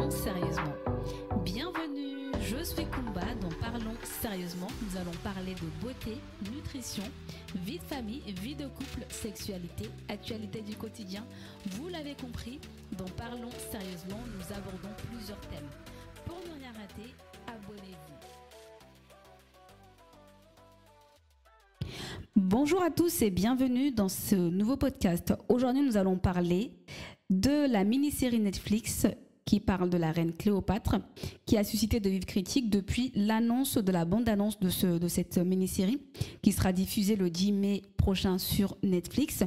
Parlons sérieusement. Bienvenue, je suis Kumba, dans Parlons sérieusement. Nous allons parler de beauté, nutrition, vie de famille, vie de couple, sexualité, actualité du quotidien. Vous l'avez compris, dans Parlons sérieusement, nous abordons plusieurs thèmes. Pour ne rien rater, abonnez-vous. Bonjour à tous et bienvenue dans ce nouveau podcast. Aujourd'hui, nous allons parler de la mini-série Netflix qui parle de la reine Cléopâtre, qui a suscité de vives critiques depuis l'annonce de la bande-annonce de cette mini-série, qui sera diffusée le 10 mai prochain sur Netflix.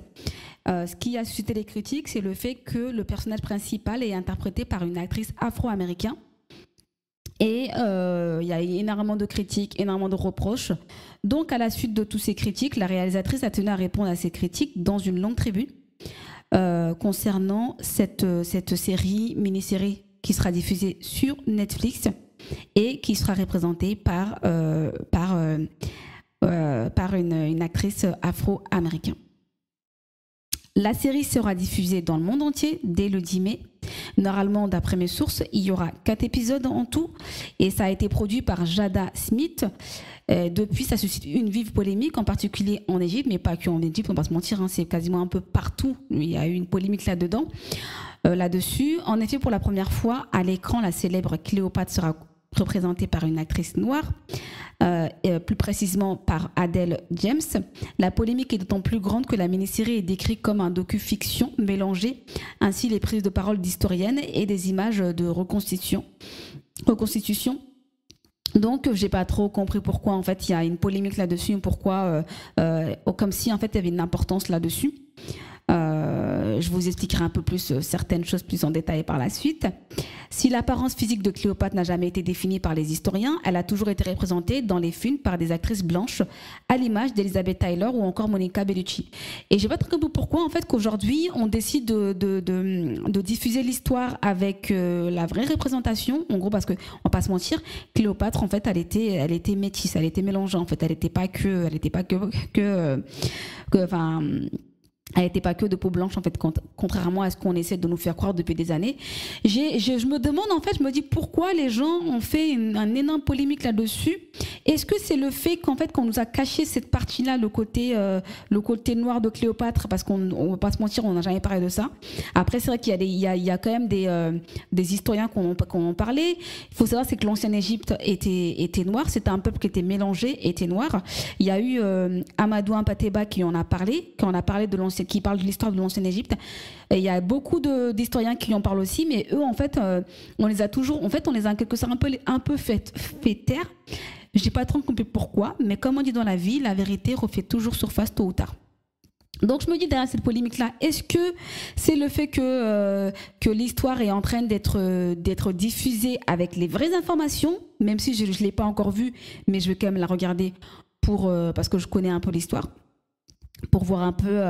Ce qui a suscité les critiques, c'est le fait que le personnage principal est interprété par une actrice afro-américaine. Et il y a énormément de critiques, énormément de reproches. Donc, à la suite de toutes ces critiques, la réalisatrice a tenu à répondre à ces critiques dans une longue tribune concernant cette série, mini-série qui sera diffusée sur Netflix et qui sera représentée par une actrice afro-américaine. La série sera diffusée dans le monde entier dès le 10 mai. Normalement, d'après mes sources, il y aura 4 épisodes en tout et ça a été produit par Jada Smith. Depuis, ça suscite une vive polémique, en particulier en Égypte, mais pas qu'en Égypte, on va pas se mentir, hein, c'est quasiment un peu partout. Il y a eu une polémique là-dessus. En effet, pour la première fois, à l'écran, la célèbre Cléopâtre sera représentée par une actrice noire, plus précisément par Adele James. La polémique est d'autant plus grande que la mini-série est décrite comme un docu-fiction mélangé, ainsi les prises de parole d'historiennes et des images de reconstitution. Donc, j'ai pas trop compris pourquoi en fait il y a une polémique là-dessus, pourquoi comme si en fait il y avait une importance là-dessus. Je vous expliquerai un peu plus certaines choses plus en détail par la suite. Si l'apparence physique de Cléopâtre n'a jamais été définie par les historiens, elle a toujours été représentée dans les films par des actrices blanches, à l'image d'Elizabeth Taylor ou encore Monica Bellucci. Et je n'ai pas très compris pourquoi en fait qu'aujourd'hui on décide de diffuser l'histoire avec la vraie représentation. En gros, parce que on va pas se mentir, Cléopâtre en fait elle était métisse, elle était mélangée en fait, elle n'était pas que elle n'était pas que de peau blanche, en fait, contrairement à ce qu'on essaie de nous faire croire depuis des années. Je me demande, en fait, je me dis pourquoi les gens ont fait un énorme polémique là-dessus. Est-ce que c'est le fait qu'en fait, qu'on nous a caché cette partie-là, le côté noir de Cléopâtre, parce qu'on ne va pas se mentir, on n'a jamais parlé de ça. Après, c'est vrai qu'il y a quand même des historiens qui ont parlé. Il faut savoir, c'est que l'ancienne Égypte était noire. C'était un peuple qui était mélangé, était noir. Il y a eu Amadou Hampâté-Bâ qui en a parlé qui parle de l'histoire de l'ancienne Égypte. Et il y a beaucoup d'historiens qui en parlent aussi, mais eux, en fait, on les a en quelque sorte un peu fait taire. Je n'ai pas trop compris pourquoi, mais comme on dit dans la vie, la vérité refait toujours surface tôt ou tard. Donc, je me dis derrière cette polémique-là, est-ce que c'est le fait que l'histoire est en train d'être diffusée avec les vraies informations, même si je ne l'ai pas encore vue, mais je vais quand même la regarder parce que je connais un peu l'histoire, pour voir un peu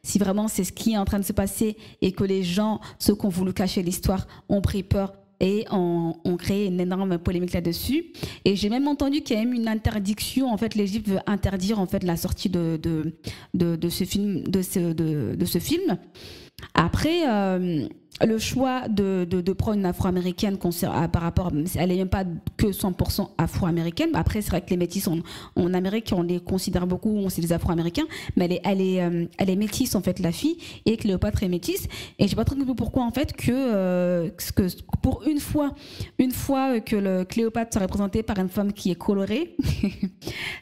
si vraiment c'est ce qui est en train de se passer et que les gens, ceux qui ont voulu cacher l'histoire, ont pris peur et ont créé une énorme polémique là-dessus. Et j'ai même entendu qu'il y a même une interdiction. En fait, l'Égypte veut interdire en fait la sortie de ce film. Après, le choix de prendre une afro-américaine par rapport, elle n'est même pas que 100% afro-américaine. Après, c'est vrai que les métis en Amérique, on les considère beaucoup, c'est des afro-américains, mais elle est métisse en fait, la fille, et Cléopâtre est métisse. Et je sais pas trop pourquoi en fait que pour une fois que Cléopâtre soit représentée par une femme qui est colorée,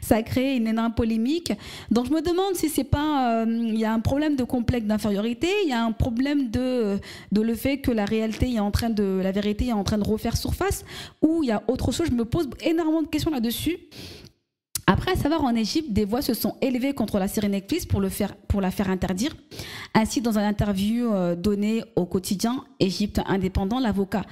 ça crée une énorme polémique. Donc je me demande si c'est pas il y a un problème de complexe d'infériorité, il y a un problème de le fait que la vérité est en train de refaire surface, ou il y a autre chose. Je me pose énormément de questions là-dessus. Après, à savoir, en Égypte, des voix se sont élevées contre la série Netflix pour la faire interdire. Ainsi, dans une interview donnée au quotidien Égypte indépendant, l'avocat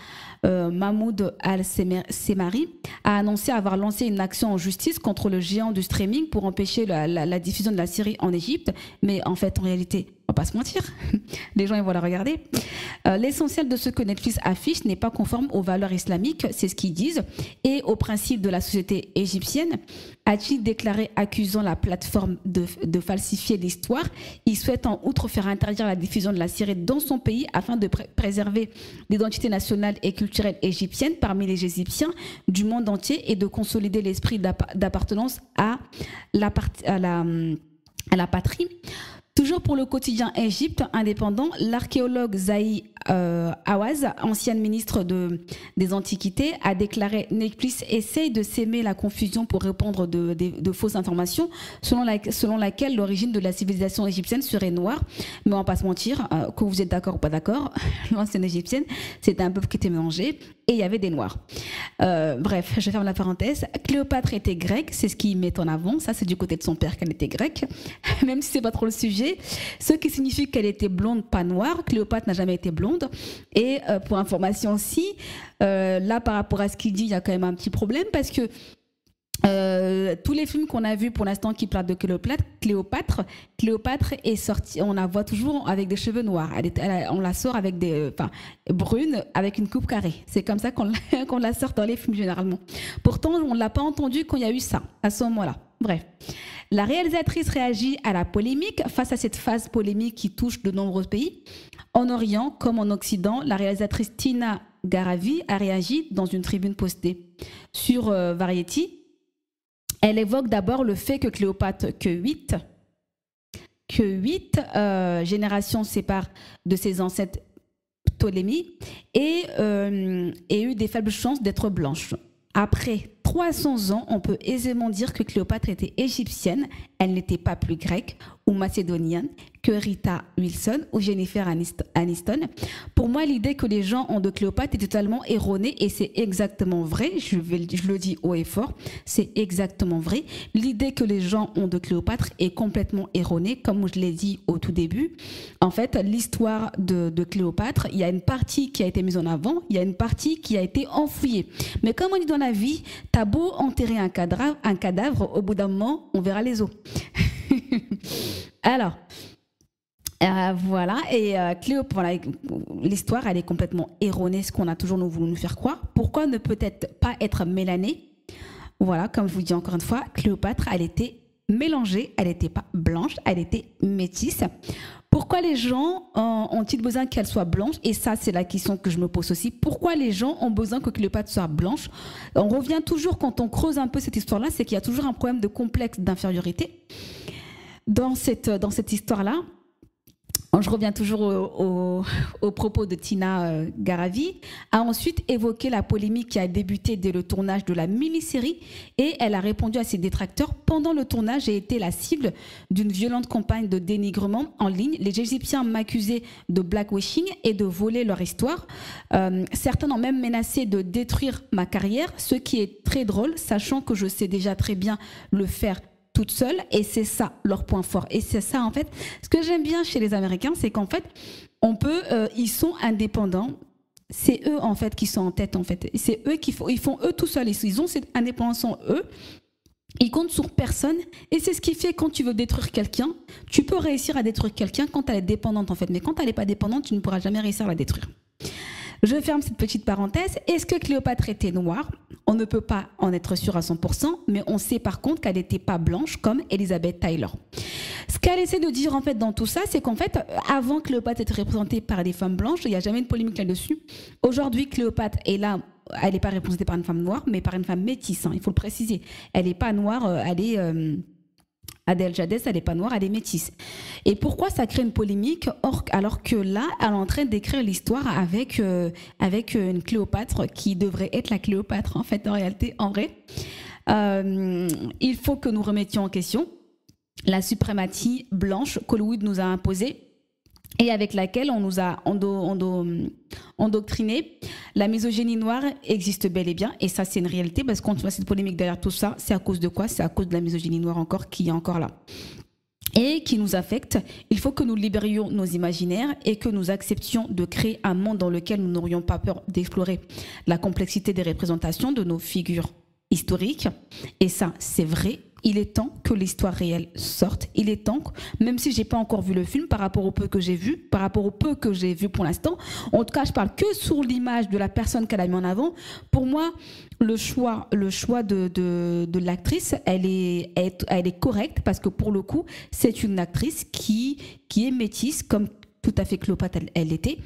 Mahmoud Al-Semari a annoncé avoir lancé une action en justice contre le géant du streaming pour empêcher la diffusion de la série en Égypte. Mais en fait, en réalité, on va pas se mentir, les gens ils vont la regarder. L'essentiel de ce que Netflix affiche n'est pas conforme aux valeurs islamiques, c'est ce qu'ils disent, et aux principes de la société égyptienne, a-t-il déclaré, accusant la plateforme de falsifier l'histoire. Il souhaite en outre faire interdire la diffusion de la série dans son pays afin de préserver préserver l'identité nationale et culturelle égyptienne parmi les Égyptiens du monde entier et de consolider l'esprit d'appartenance à la patrie. Toujours pour le quotidien Égypte indépendant, l'archéologue Zahi Awaz, ancienne ministre des Antiquités, a déclaré « Netflix essaye de s'aimer la confusion pour répandre de fausses informations selon laquelle l'origine de la civilisation égyptienne serait noire. Mais on ne va pas se mentir, que vous êtes d'accord ou pas d'accord, l'ancienne égyptienne, c'était un peuple qui était mélangé et il y avait des noirs. » Bref, je ferme la parenthèse. Cléopâtre était grecque, c'est ce qui met en avant. Ça, c'est du côté de son père qu'elle était grecque, même si ce n'est pas trop le sujet. Ce qui signifie qu'elle était blonde, pas noire. Cléopâtre n'a jamais été blonde. Et pour information aussi, là par rapport à ce qu'il dit, il y a quand même un petit problème parce que tous les films qu'on a vus pour l'instant qui parlent de Cléopâtre est sortie, on la voit toujours avec des cheveux noirs. On la sort avec brune, avec une coupe carrée. C'est comme ça qu'on la sort dans les films généralement. Pourtant, on ne l'a pas entendu quand il y a eu ça, à ce moment-là. Bref. La réalisatrice réagit à la polémique. Face à cette phase polémique qui touche de nombreux pays, en Orient comme en Occident, la réalisatrice Tina Garavi a réagi dans une tribune postée sur Variety. Elle évoque d'abord le fait que Cléopâtre, que 8 générations séparent de ses ancêtres Ptolémée et eu des faibles chances d'être blanche. Après 300 ans, on peut aisément dire que Cléopâtre était égyptienne, elle n'était pas plus grecque ou macédonienne que Rita Wilson ou Jennifer Aniston. Pour moi, l'idée que les gens ont de Cléopâtre est totalement erronée et c'est exactement vrai, je le dis haut et fort, c'est exactement vrai. L'idée que les gens ont de Cléopâtre est complètement erronée, comme je l'ai dit au tout début. En fait, l'histoire de Cléopâtre, il y a une partie qui a été mise en avant, il y a une partie qui a été enfouie. Mais comme on dit dans la vie, t'as beau enterrer un cadavre, au bout d'un moment, on verra les os. Alors, voilà, et Cléopâtre, l'histoire, elle est complètement erronée, ce qu'on a toujours voulu nous faire croire. Pourquoi ne peut-être pas être mélanée? Voilà, comme je vous dis encore une fois, Cléopâtre, elle était mélangée, elle n'était pas blanche, elle était métisse. Pourquoi les gens ont-ils besoin qu'elle soit blanche? Et ça, c'est la question que je me pose aussi. Pourquoi les gens ont besoin que Cléopâtre soit blanche? On revient toujours, quand on creuse un peu cette histoire-là, c'est qu'il y a toujours un problème de complexe d'infériorité dans cette histoire-là. Je reviens toujours au propos de Tina Garavi, a ensuite évoqué la polémique qui a débuté dès le tournage de la mini-série et elle a répondu à ses détracteurs. Pendant le tournage, j'ai été la cible d'une violente campagne de dénigrement en ligne. Les Égyptiens m'accusaient de blackwashing et de voler leur histoire. Certains ont même menacé de détruire ma carrière, ce qui est très drôle, sachant que je sais déjà très bien le faire toute seule, et c'est ça leur point fort. Et c'est ça, en fait, ce que j'aime bien chez les Américains, c'est qu'en fait, ils sont indépendants. C'est eux, en fait, qui sont en tête, en fait. C'est eux ils font eux tout seuls. Ils ont cette indépendance en eux. Ils comptent sur personne. Et c'est ce qui fait, quand tu veux détruire quelqu'un, tu peux réussir à détruire quelqu'un quand elle est dépendante, en fait. Mais quand elle n'est pas dépendante, tu ne pourras jamais réussir à la détruire. Je ferme cette petite parenthèse. Est-ce que Cléopâtre était noire? On ne peut pas en être sûr à 100%, mais on sait par contre qu'elle n'était pas blanche comme Elizabeth Taylor. Ce qu'elle essaie de dire en fait dans tout ça, c'est qu'en fait, avant Cléopâtre était représentée par des femmes blanches, il n'y a jamais une polémique là-dessus. Aujourd'hui, Cléopâtre est là, elle n'est pas représentée par une femme noire, mais par une femme métisse, hein, il faut le préciser. Elle n'est pas noire, elle est... Adèle Jadès, elle n'est pas noire, elle est métisse. Et pourquoi ça crée une polémique alors que là, elle est en train d'écrire l'histoire avec une Cléopâtre qui devrait être la Cléopâtre, en fait, en réalité, en vrai. Il faut que nous remettions en question la suprématie blanche qu'Hollywood nous a imposée et avec laquelle on nous a endoctriné. La misogynie noire existe bel et bien, et ça c'est une réalité, parce qu'on voit cette polémique derrière tout ça, c'est à cause de quoi? C'est à cause de la misogynie noire encore qui est encore là et qui nous affecte. Il faut que nous libérions nos imaginaires et que nous acceptions de créer un monde dans lequel nous n'aurions pas peur d'explorer la complexité des représentations de nos figures historiques, et ça c'est vrai. Il est temps que l'histoire réelle sorte. Il est temps, même si j'ai pas encore vu le film, par rapport au peu que j'ai vu, pour l'instant. En tout cas, je parle que sur l'image de la personne qu'elle a mis en avant. Pour moi, le choix de l'actrice, elle est correcte parce que pour le coup, c'est une actrice qui est métisse, comme tout à fait Cléopâtre elle l'était.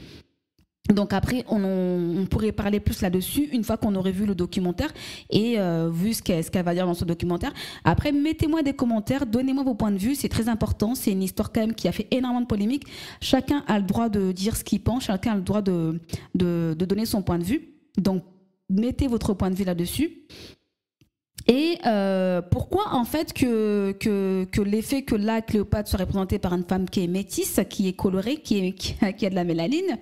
Donc après, on pourrait parler plus là-dessus une fois qu'on aurait vu le documentaire et vu ce qu'elle va dire dans ce documentaire. Après, mettez-moi des commentaires, donnez-moi vos points de vue, c'est très important. C'est une histoire quand même qui a fait énormément de polémiques. Chacun a le droit de dire ce qu'il pense, chacun a le droit de donner son point de vue. Donc, mettez votre point de vue là-dessus. Et pourquoi en fait que l'effet que là Cléopâtre soit représentée par une femme qui est métisse, qui est colorée, qui a de la mélanine,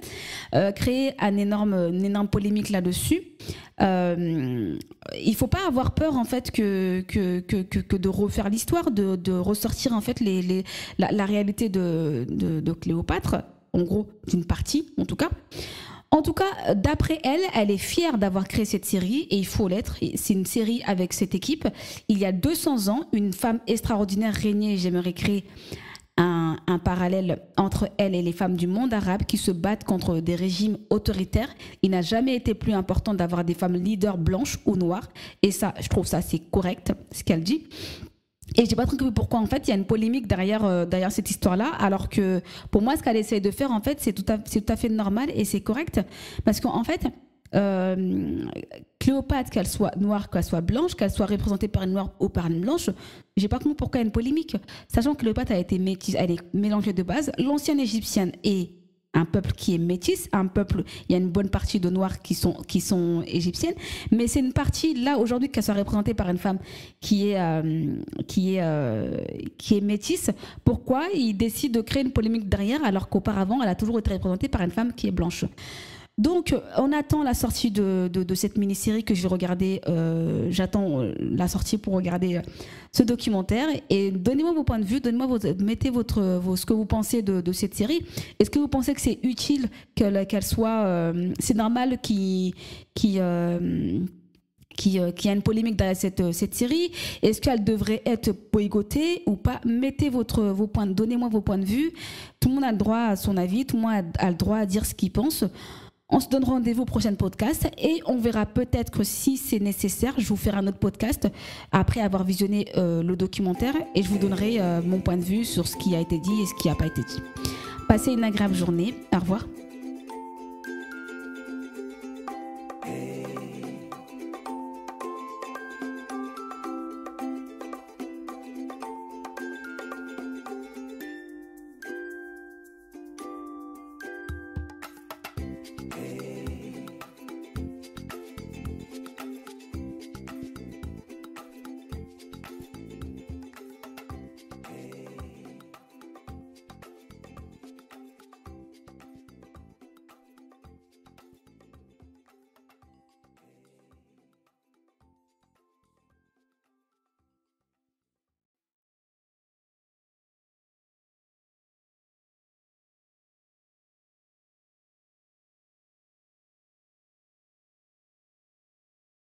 crée une énorme polémique là-dessus. Il faut pas avoir peur en fait que de refaire l'histoire, de ressortir en fait la réalité de Cléopâtre, en gros d'une partie en tout cas. En tout cas, d'après elle, elle est fière d'avoir créé cette série et il faut l'être. C'est une série avec cette équipe. Il y a 200 ans, une femme extraordinaire régnait et j'aimerais créer un parallèle entre elle et les femmes du monde arabe qui se battent contre des régimes autoritaires. Il n'a jamais été plus important d'avoir des femmes leaders blanches ou noires. Et ça, je trouve ça c'est correct, ce qu'elle dit. Et je n'ai pas trop compris pourquoi en fait il y a une polémique derrière cette histoire-là, alors que pour moi ce qu'elle essaie de faire en fait c'est tout à fait normal et c'est correct parce qu'en fait Cléopâtre, qu'elle soit noire, qu'elle soit blanche, qu'elle soit représentée par une noire ou par une blanche, j'ai pas compris pourquoi il y a une polémique, sachant que Cléopâtre a été métisse, elle est mélangée de base. L'ancienne égyptienne est un peuple qui est métis, un peuple, il y a une bonne partie de noirs qui sont égyptiennes, mais c'est une partie là aujourd'hui qu'elle soit représentée par une femme qui est métisse. Pourquoi ils décident de créer une polémique derrière alors qu'auparavant elle a toujours été représentée par une femme qui est blanche? Donc, on attend la sortie de cette mini-série que j'ai regardée. J'attends la sortie pour regarder ce documentaire. Et donnez-moi vos points de vue, mettez ce que vous pensez de cette série. Est-ce que vous pensez que c'est utile qu'elle soit... c'est normal qu'il y a une polémique derrière cette série? Est-ce qu'elle devrait être boycottée ou pas? Mettez donnez-moi vos points de vue. Tout le monde a le droit à son avis, tout le monde a le droit à dire ce qu'il pense. On se donne rendez-vous au prochain podcast et on verra peut-être que si c'est nécessaire, je vous ferai un autre podcast après avoir visionné le documentaire et je vous donnerai mon point de vue sur ce qui a été dit et ce qui n'a pas été dit. Passez une agréable journée. Au revoir.